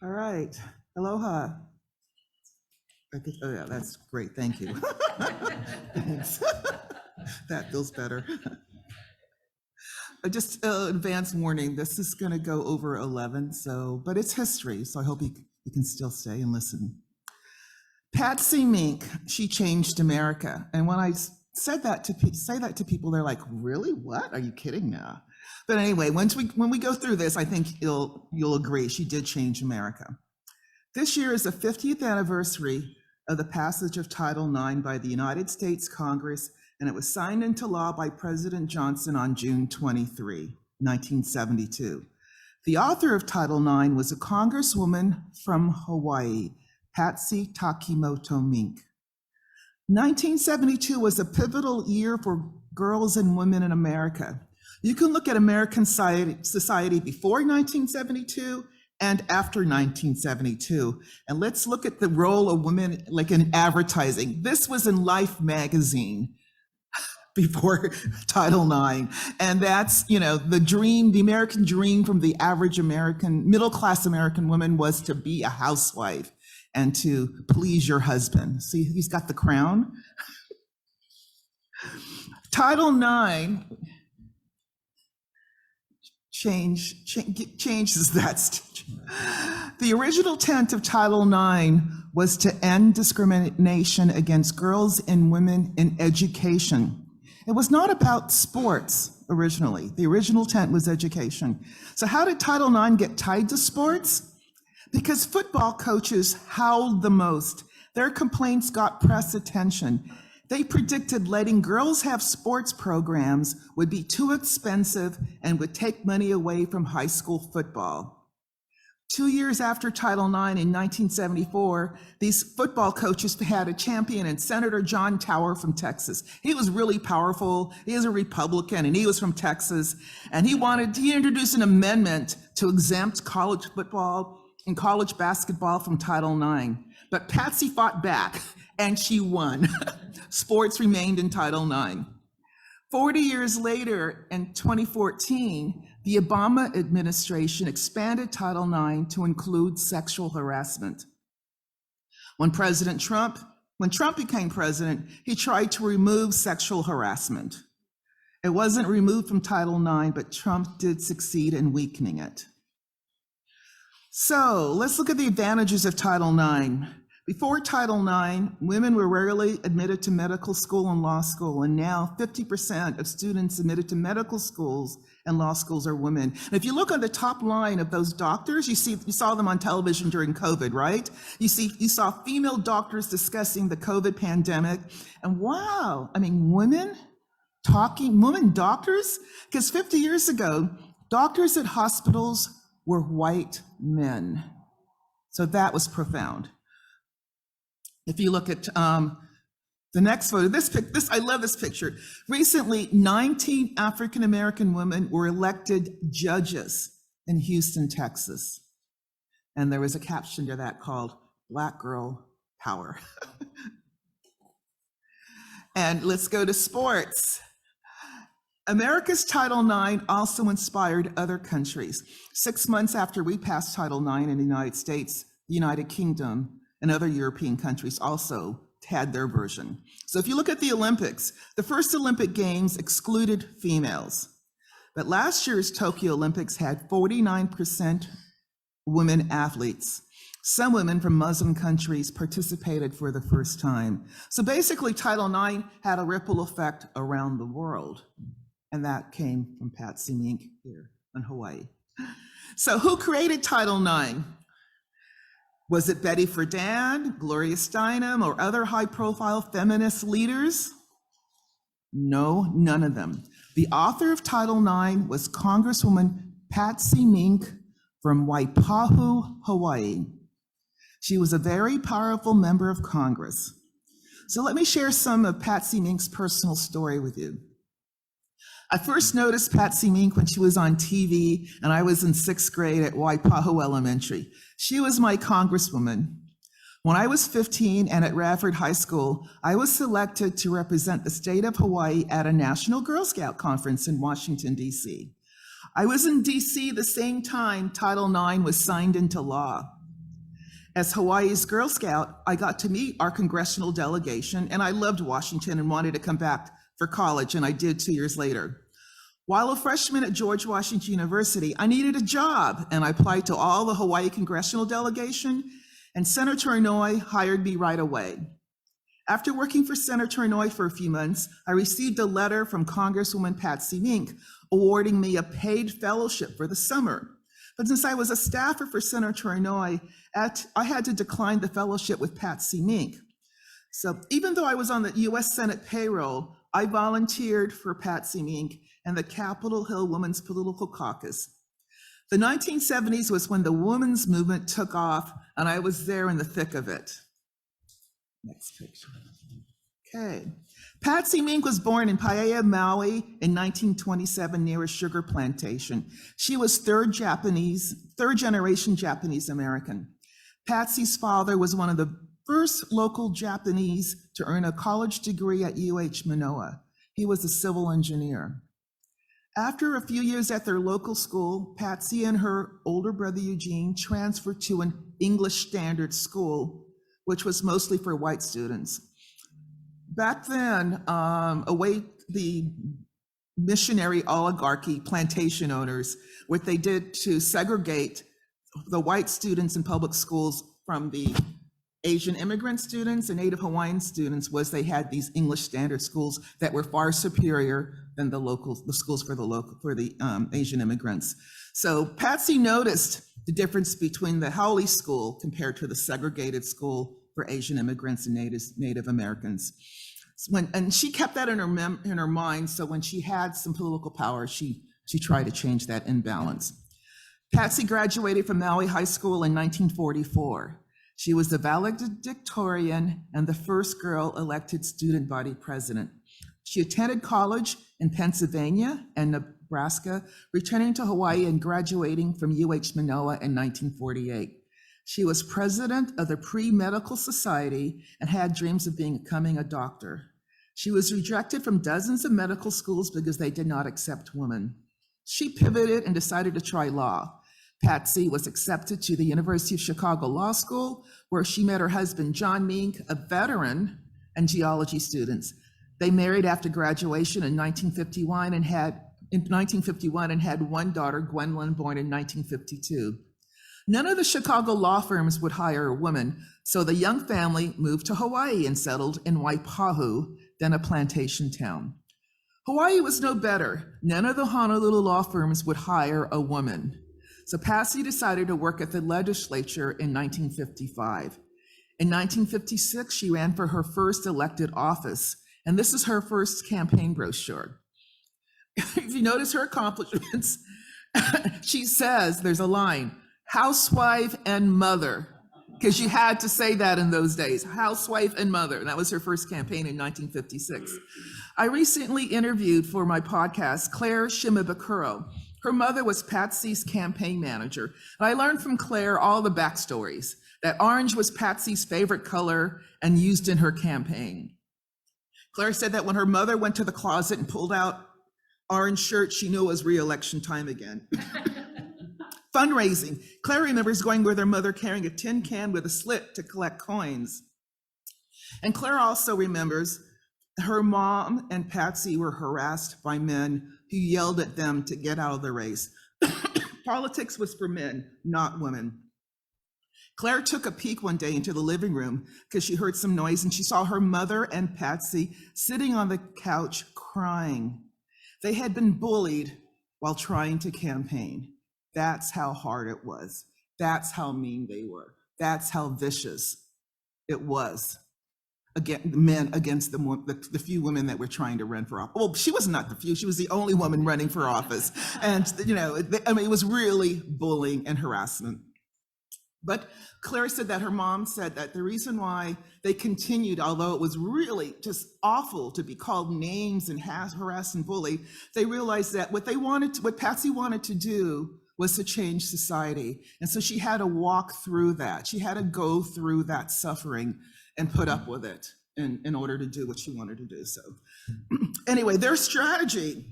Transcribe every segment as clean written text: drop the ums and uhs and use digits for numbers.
All right. Aloha. Oh, yeah, that's great. Thank you. Thanks. That feels better. Just advance warning, this is going to go over 11, but it's history, so I hope you can still stay and listen. Patsy Mink, she changed America. And when I say that to people, they're like, really? What? Are you kidding now? But anyway, when we go through this, I think you'll agree she did change America. This year is the 50th anniversary of the passage of Title IX by the United States Congress, and it was signed into law by President Johnson on June 23, 1972. The author of Title IX was a congresswoman from Hawaii, Patsy Takimoto Mink. 1972 was a pivotal year for girls and women in America. You can look at American society before 1972 and after 1972. And let's look at the role of women like in advertising. This was in Life magazine before Title IX. And that's, the dream, the American dream from the average American, middle-class American woman was to be a housewife and to please your husband. See, he's got the crown. Title IX changes that. The original intent of Title IX was to end discrimination against girls and women in education. It was not about sports originally. The original intent was education. So how did Title IX get tied to sports? Because football coaches howled the most. Their complaints got press attention. They predicted letting girls have sports programs would be too expensive and would take money away from high school football. 2 years after Title IX in 1974, these football coaches had a champion in Senator John Tower from Texas. He was really powerful. He is a Republican and he was from Texas. And he introduced an amendment to exempt college football and college basketball from Title IX. But Patsy fought back and she won. Sports remained in Title IX. 40 years later, in 2014, the Obama administration expanded Title IX to include sexual harassment. When Trump became president, he tried to remove sexual harassment. It wasn't removed from Title IX, but Trump did succeed in weakening it. So let's look at the advantages of Title IX. Before Title IX, women were rarely admitted to medical school and law school, and now 50% of students admitted to medical schools and law schools are women. And if you look on the top line of those doctors, you saw them on television during COVID, right? You saw female doctors discussing the COVID pandemic, and wow, women doctors? Because 50 years ago, doctors at hospitals were white men. So that was profound. If you look at the next photo, I love this picture. Recently, 19 African-American women were elected judges in Houston, Texas. And there was a caption to that called Black Girl Power. And let's go to sports. America's Title IX also inspired other countries. 6 months after we passed Title IX in the United States, the United Kingdom, and other European countries also had their version. So if you look at the Olympics, the first Olympic Games excluded females. But last year's Tokyo Olympics had 49% women athletes. Some women from Muslim countries participated for the first time. So basically, Title IX had a ripple effect around the world. And that came from Patsy Mink here in Hawaii. So who created Title IX? Was it Betty Friedan, Gloria Steinem, or other high-profile feminist leaders? No, none of them. The author of Title IX was Congresswoman Patsy Mink from Waipahu, Hawaii. She was a very powerful member of Congress. So let me share some of Patsy Mink's personal story with you. I first noticed Patsy Mink when she was on TV, and I was in 6th grade at Waipahu Elementary. She was my congresswoman. When I was 15 and at Radford High School, I was selected to represent the state of Hawaii at a National Girl Scout conference in Washington, D.C. I was in D.C. the same time Title IX was signed into law. As Hawaii's Girl Scout, I got to meet our congressional delegation, and I loved Washington and wanted to come back for college, and I did 2 years later. While a freshman at George Washington University, I needed a job, and I applied to all the Hawaii congressional delegation, and Senator Inouye hired me right away. After working for Senator Inouye for a few months, I received a letter from Congresswoman Patsy Mink awarding me a paid fellowship for the summer. But since I was a staffer for Senator Inouye, I had to decline the fellowship with Patsy Mink. So even though I was on the US Senate payroll, I volunteered for Patsy Mink and the Capitol Hill Women's Political Caucus. The 1970s was when the women's movement took off, and I was there in the thick of it. Next picture. Okay. Patsy Mink was born in Paia, Maui in 1927 near a sugar plantation. She was third generation Japanese American. Patsy's father was one of the first local Japanese to earn a college degree at UH Manoa. He was a civil engineer. After a few years at their local school, Patsy and her older brother Eugene transferred to an English standard school, which was mostly for white students. Back then, the missionary oligarchy plantation owners, what they did to segregate the white students in public schools from the Asian immigrant students and Native Hawaiian students was they had these English standard schools that were far superior than the schools for the Asian immigrants. So Patsy noticed the difference between the Howley School compared to the segregated school for Asian immigrants and Native Americans. And she kept that in her mind, so when she had some political power, she tried to change that imbalance. Patsy graduated from Maui High School in 1944. She was the valedictorian and the first girl elected student body president. She attended college in Pennsylvania and Nebraska, returning to Hawaii and graduating from UH Manoa in 1948. She was president of the Pre-Medical Society and had dreams of becoming a doctor. She was rejected from dozens of medical schools because they did not accept women. She pivoted and decided to try law. Patsy was accepted to the University of Chicago Law School, where she met her husband, John Mink, a veteran and geology students. They married after graduation in 1951 and had one daughter, Gwendolyn, born in 1952. None of the Chicago law firms would hire a woman, so the young family moved to Hawaii and settled in Waipahu, then a plantation town. Hawaii was no better. None of the Honolulu law firms would hire a woman. So Patsy decided to work at the legislature in 1955. In 1956, she ran for her first elected office, and this is her first campaign brochure. If you notice her accomplishments, she says, there's a line, housewife and mother, because you had to say that in those days, housewife and mother. And that was her first campaign in 1956. I recently interviewed for my podcast, Claire Shimabukuro. Her mother was Patsy's campaign manager. And I learned from Claire all the backstories, that orange was Patsy's favorite color and used in her campaign. Claire said that when her mother went to the closet and pulled out orange shirt, she knew it was re-election time again. Fundraising. Claire remembers going with her mother carrying a tin can with a slit to collect coins. And Claire also remembers her mom and Patsy were harassed by men who yelled at them to get out of the race. Politics was for men, not women. Claire took a peek one day into the living room because she heard some noise and she saw her mother and Patsy sitting on the couch crying. They had been bullied while trying to campaign. That's how hard it was. That's how mean they were. That's how vicious it was. Again, men against the few women that were trying to run for office. Well, she was not the few, she was the only woman running for office. And, it was really bullying and harassment. But Claire said that her mom said that the reason why they continued, although it was really just awful to be called names and harass and bully, they realized that what Patsy wanted to do was to change society. And so she had to walk through that. She had to go through that suffering and put up with it in order to do what she wanted to do. So anyway, their strategy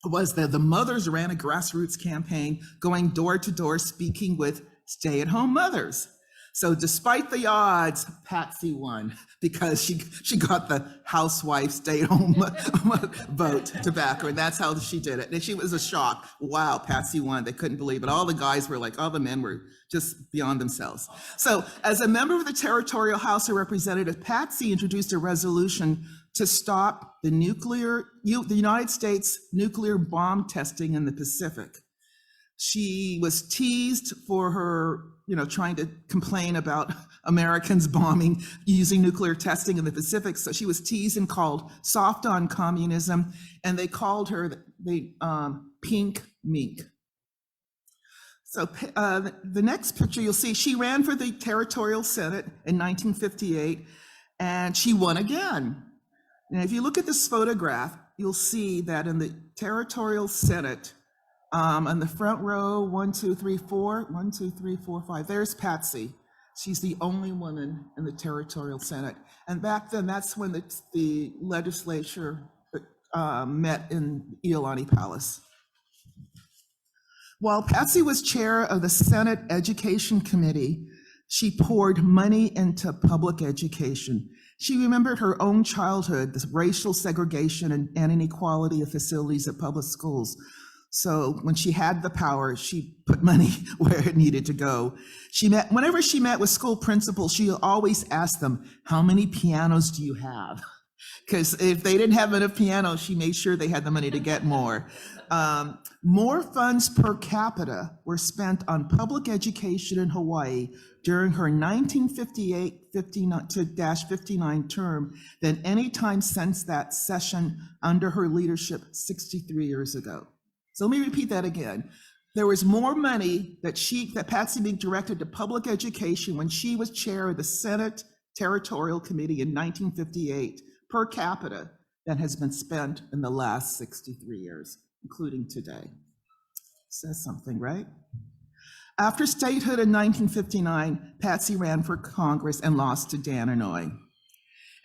was that the mothers ran a grassroots campaign going door to door speaking with stay-at-home mothers. So despite the odds, Patsy won because she got the housewife stay-at-home vote to back her, and that's how she did it. And she was a shock. Wow, Patsy won. They couldn't believe it. All the guys were like, all the men were just beyond themselves. So as a member of the Territorial House of Representatives, Patsy introduced a resolution to stop the United States nuclear bomb testing in the Pacific. She was teased for her, trying to complain about Americans bombing, using nuclear testing in the Pacific. So she was teased and called soft on communism, and they called her the Pink Mink. So the next picture you'll see, she ran for the Territorial Senate in 1958, and she won again. And if you look at this photograph, you'll see that in the Territorial Senate, on the front row, 1, 2, 3, 4, 1, 2, 3, 4, 5, there's Patsy. She's the only woman in the Territorial Senate. And back then, that's when the legislature met in Iolani Palace. While Patsy was chair of the Senate Education Committee, she poured money into public education. She remembered her own childhood, the racial segregation and inequality of facilities at public schools. So when she had the power, she put money where it needed to go. Whenever she met with school principals, she always asked them, how many pianos do you have? Because if they didn't have enough pianos, she made sure they had the money to get more. More funds per capita were spent on public education in Hawaii during her 1958-59 term than any time since that session under her leadership 63 years ago. So let me repeat that again. There was more money that Patsy Mink directed to public education when she was chair of the Senate Territorial Committee in 1958 per capita than has been spent in the last 63 years, including today. Says something, right? After statehood in 1959, Patsy ran for Congress and lost to Dan Inouye.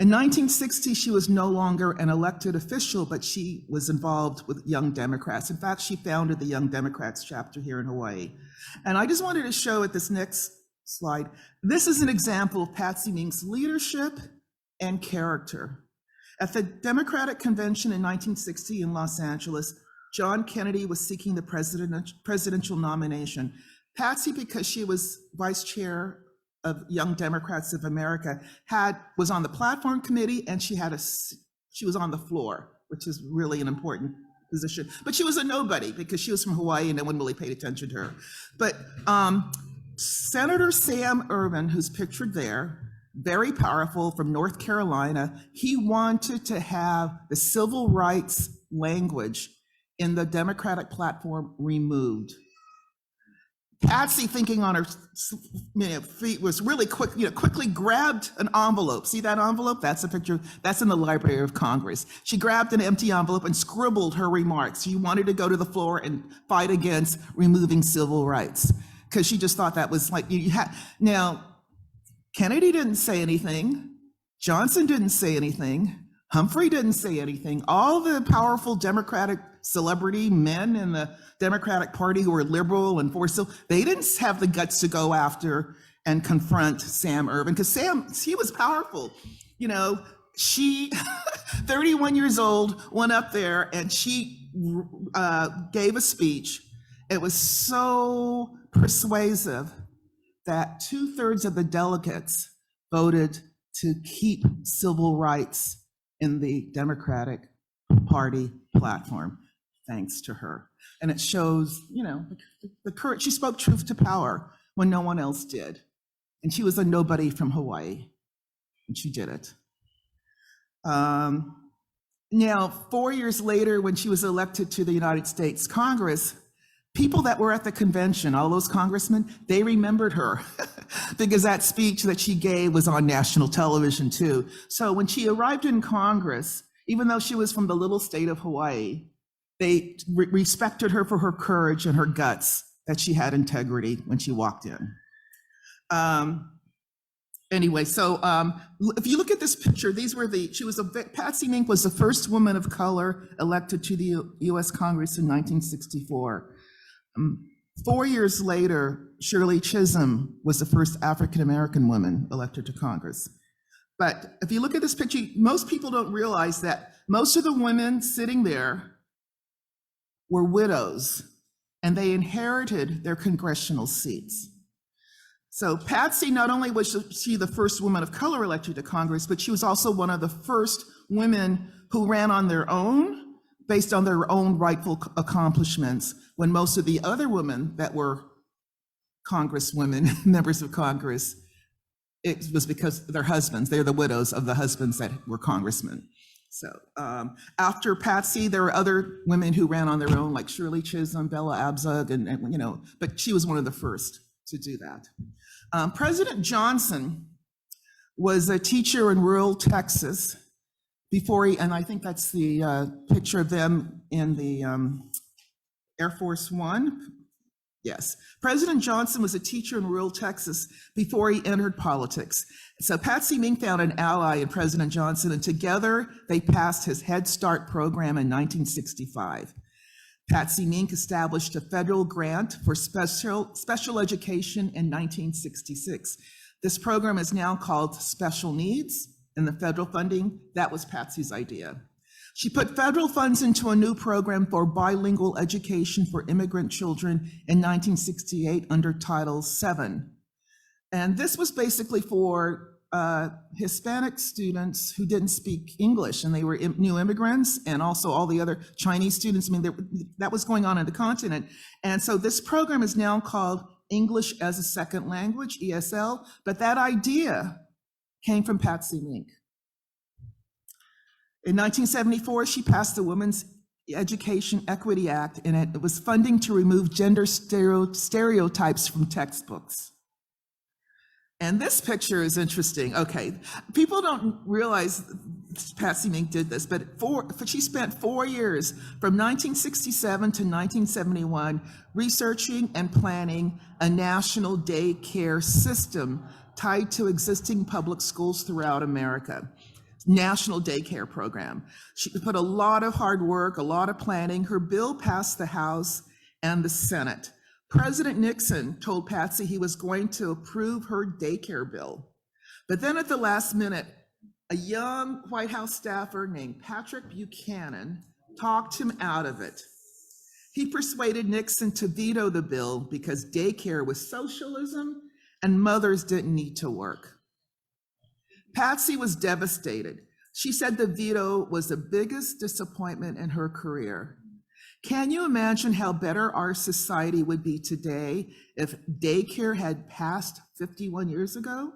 In 1960, she was no longer an elected official, but she was involved with Young Democrats. In fact, she founded the Young Democrats chapter here in Hawaii. And I just wanted to show at this next slide, this is an example of Patsy Mink's leadership and character. At the Democratic Convention in 1960 in Los Angeles, John Kennedy was seeking the presidential nomination. Patsy, because she was vice chair of Young Democrats of America, was on the platform committee, and she was on the floor, which is really an important position. But she was a nobody because she was from Hawaii and no one really paid attention to her. But Senator Sam Ervin, who's pictured there, very powerful, from North Carolina, he wanted to have the civil rights language in the Democratic platform removed. Patsy, thinking on her feet, was really quickly grabbed an envelope. See that envelope? That's a picture. That's in the Library of Congress. She grabbed an empty envelope and scribbled her remarks. She wanted to go to the floor and fight against removing civil rights because she just thought that was like Now, Kennedy didn't say anything. Johnson didn't say anything. Humphrey didn't say anything. All the powerful Democratic celebrity men in the Democratic Party who were liberal and they didn't have the guts to go after and confront Sam Ervin, because he was powerful. She, 31 years old, went up there and she gave a speech. It was so persuasive that 2/3 of the delegates voted to keep civil rights in the Democratic Party platform, thanks to her. And it shows, the courage. She spoke truth to power when no one else did. And she was a nobody from Hawaii, and she did it. Now, 4 years later, when she was elected to the United States Congress, people that were at the convention, all those congressmen, they remembered her because that speech that she gave was on national television too. So when she arrived in Congress, even though she was from the little state of Hawaii, they respected her for her courage and her guts, that she had integrity when she walked in. Anyway, so if you look at this picture, Patsy Mink was the first woman of color elected to the U.S. Congress in 1964. 4 years later, Shirley Chisholm was the first African-American woman elected to Congress. But if you look at this picture, most people don't realize that most of the women sitting there were widows, and they inherited their congressional seats. So Patsy, not only was she the first woman of color elected to Congress, but she was also one of the first women who ran on their own, based on their own rightful accomplishments, when most of the other women that were congresswomen, members of Congress, it was because their husbands, they're the widows of the husbands that were congressmen. So after Patsy, there were other women who ran on their own, like Shirley Chisholm, Bella Abzug, and but she was one of the first to do that. President Johnson was a teacher in rural Texas before he, and I think that's the picture of them in the Air Force One. Yes, President Johnson was a teacher in rural Texas before he entered politics. So Patsy Mink found an ally in President Johnson, and together they passed his Head Start program in 1965. Patsy Mink established a federal grant for special education in 1966. This program is now called Special Needs, and the federal funding, that was Patsy's idea. She put federal funds into a new program for bilingual education for immigrant children in 1968 under Title VII. And this was basically for Hispanic students who didn't speak English, and they were new immigrants, and also all the other Chinese students. I mean, that was going on in the continent. And so this program is now called English as a Second Language, ESL, but that idea came from Patsy Mink. In 1974, she passed the Women's Education Equity Act, and it was funding to remove gender stereotypes from textbooks. And this picture is interesting. Okay, people don't realize Patsy Mink did this, but she spent 4 years, from 1967 to 1971, researching and planning a national daycare system tied to existing public schools throughout America. National daycare program. She put a lot of hard work, a lot of planning. Her bill passed the House and the Senate. President Nixon told Patsy he was going to approve her daycare bill. But then at the last minute, a young White House staffer named Patrick Buchanan talked him out of it. He persuaded Nixon to veto the bill because daycare was socialism and mothers didn't need to work. Patsy was devastated. She said the veto was the biggest disappointment in her career. Can you imagine how better our society would be today if daycare had passed 51 years ago?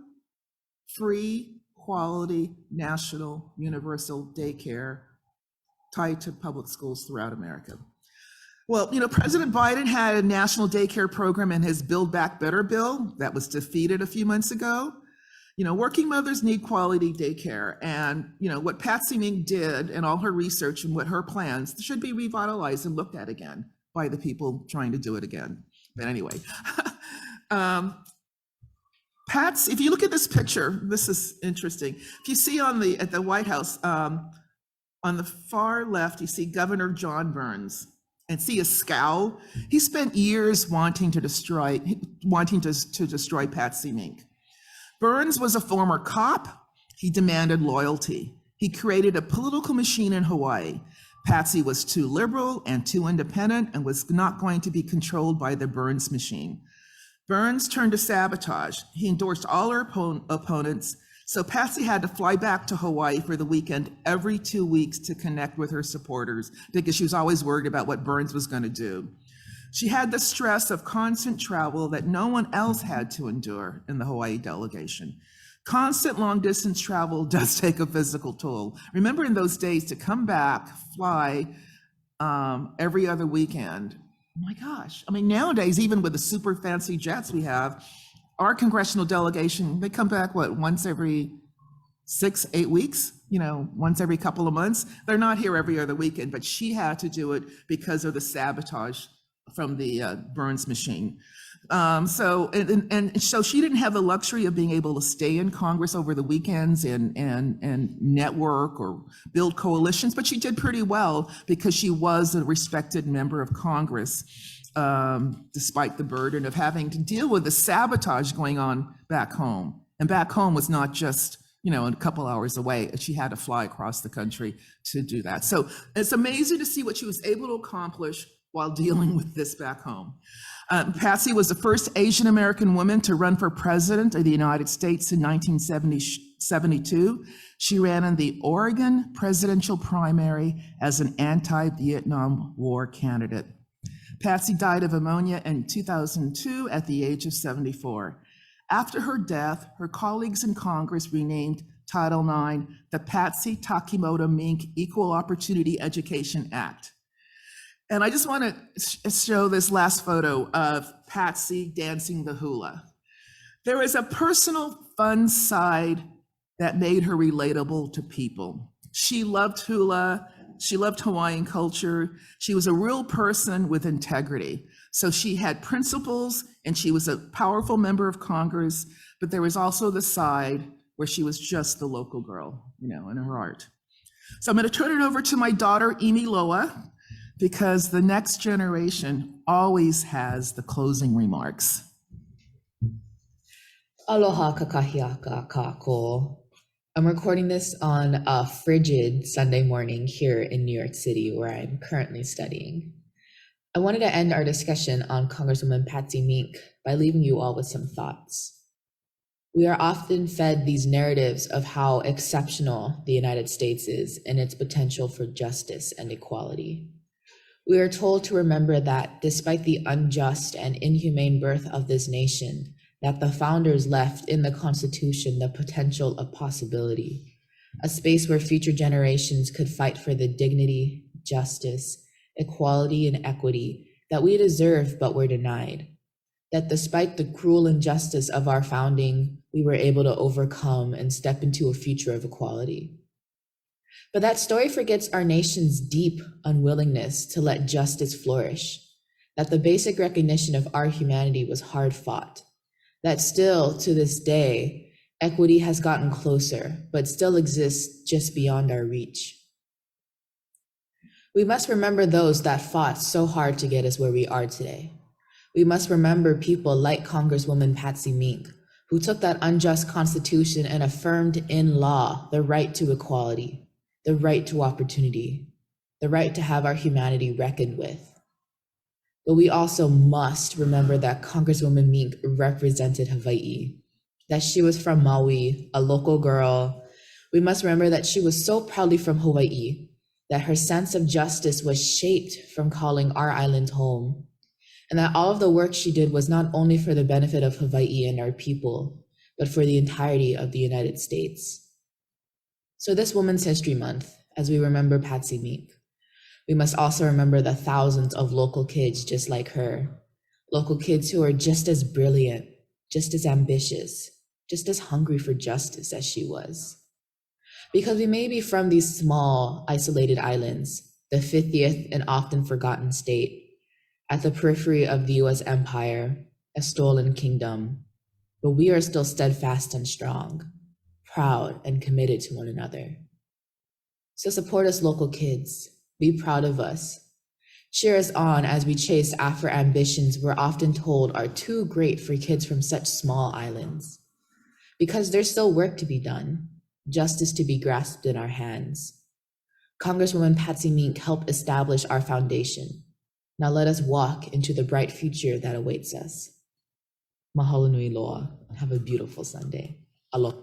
Free, quality, national, universal daycare tied to public schools throughout America. Well, President Biden had a national daycare program in his Build Back Better bill that was defeated a few months ago. Working mothers need quality daycare, and what Patsy Mink did and all her research and what her plans should be revitalized and looked at again by the people trying to do it again. But anyway, Patsy, if you look at this picture, this is interesting. If you see at the White House, on the far left, you see Governor John Burns, and see a scowl. He spent years wanting to destroy Patsy Mink. Burns was a former cop. He demanded loyalty. He created a political machine in Hawaii. Patsy was too liberal and too independent and was not going to be controlled by the Burns machine. Burns turned to sabotage. He endorsed all her opponents, so Patsy had to fly back to Hawaii for the weekend every 2 weeks to connect with her supporters because she was always worried about what Burns was going to do. She had the stress of constant travel that no one else had to endure in the Hawaii delegation. Constant long distance travel does take a physical toll. Remember in those days to come back, fly every other weekend. Oh my gosh. I mean, nowadays, even with the super fancy jets we have, our congressional delegation, they come back, once every 6-8 weeks, once every couple of months. They're not here every other weekend, but she had to do it because of the sabotage Burns machine. So she didn't have the luxury of being able to stay in Congress over the weekends and network or build coalitions, but she did pretty well because she was a respected member of Congress, despite the burden of having to deal with the sabotage going on back home. And back home was not just, a couple hours away. She had to fly across the country to do that. So it's amazing to see what she was able to accomplish while dealing with this back home. Patsy was the first Asian American woman to run for president of the United States in 1972. She ran in the Oregon presidential primary as an anti-Vietnam War candidate. Patsy died of pneumonia in 2002 at the age of 74. After her death, her colleagues in Congress renamed Title IX the Patsy Mink Equal Opportunity Education Act. And I just want to show this last photo of Patsy dancing the hula. There is a personal, fun side that made her relatable to people. She loved hula. She loved Hawaiian culture. She was a real person with integrity. So she had principles and she was a powerful member of Congress, but there was also the side where she was just the local girl, in her heart. So I'm going to turn it over to my daughter, Emi Loa, because the next generation always has the closing remarks. Aloha kakahiaka kako. I'm recording this on a frigid Sunday morning here in New York City, where I'm currently studying. I wanted to end our discussion on Congresswoman Patsy Mink by leaving you all with some thoughts. We are often fed these narratives of how exceptional the United States is and its potential for justice and equality. We are told to remember that despite the unjust and inhumane birth of this nation, that the founders left in the Constitution the potential of possibility, a space where future generations could fight for the dignity, justice, equality, and equity that we deserve but were denied. That despite the cruel injustice of our founding, we were able to overcome and step into a future of equality. But that story forgets our nation's deep unwillingness to let justice flourish, that the basic recognition of our humanity was hard fought, that still to this day, equity has gotten closer, but still exists just beyond our reach. We must remember those that fought so hard to get us where we are today. We must remember people like Congresswoman Patsy Mink, who took that unjust constitution and affirmed in law the right to equality, the right to opportunity, the right to have our humanity reckoned with. But we also must remember that Congresswoman Mink represented Hawaii, that she was from Maui, a local girl. We must remember that she was so proudly from Hawaii, that her sense of justice was shaped from calling our island home, and that all of the work she did was not only for the benefit of Hawaii and our people, but for the entirety of the United States. So this Women's History Month, as we remember Patsy Mink, we must also remember the thousands of local kids just like her, local kids who are just as brilliant, just as ambitious, just as hungry for justice as she was. Because we may be from these small, isolated islands, the 50th and often forgotten state, at the periphery of the US empire, a stolen kingdom, but we are still steadfast and strong, proud and committed to one another. So support us, local kids. Be proud of us. Cheer us on as we chase after ambitions we're often told are too great for kids from such small islands. Because there's still work to be done, justice to be grasped in our hands. Congresswoman Patsy Mink helped establish our foundation. Now let us walk into the bright future that awaits us. Mahalo nui loa. Have a beautiful Sunday. Aloha.